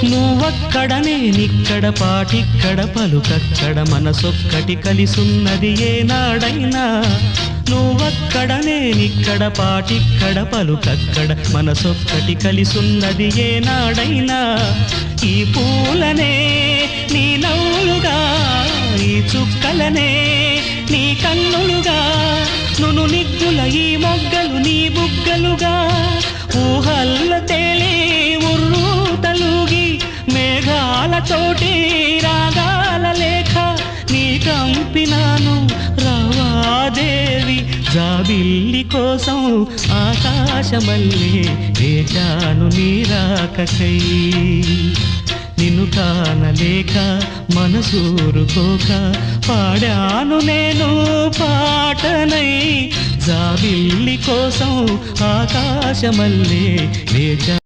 నువ్వక్కడ నేనిక్కడ పాటిక్కడ పలుకక్కడ మనసొక్కటి కలిసున్నది ఏనాడైనా నువ్వక్కడ నేనిక్కడ పాటిక్కడ పలుకక్కడ మనసొక్కటి కలిసున్నది ఏనాడైనా ఈ పూలనే నీ నవ్వులుగా ఈ చుక్కలనే నీ కన్నులుగా నును నిగ్గుల ఈ మొగ్గలు నీ బుగ్గలుగా ఊహల్ల తేలి ఉర్రు తలుగి మేఘాలతోటి రాగాల లేఖ నీ కంపినాను రావాదేవి జాబిల్లి కోసం ఆకాశమల్లే వేచాను నీ రాకకై నిన్ను కానలేక మనసూరుకోక పాడాను నేను పాటనై జాబిల్లి కోసం ఆకాశమల్లే వేచా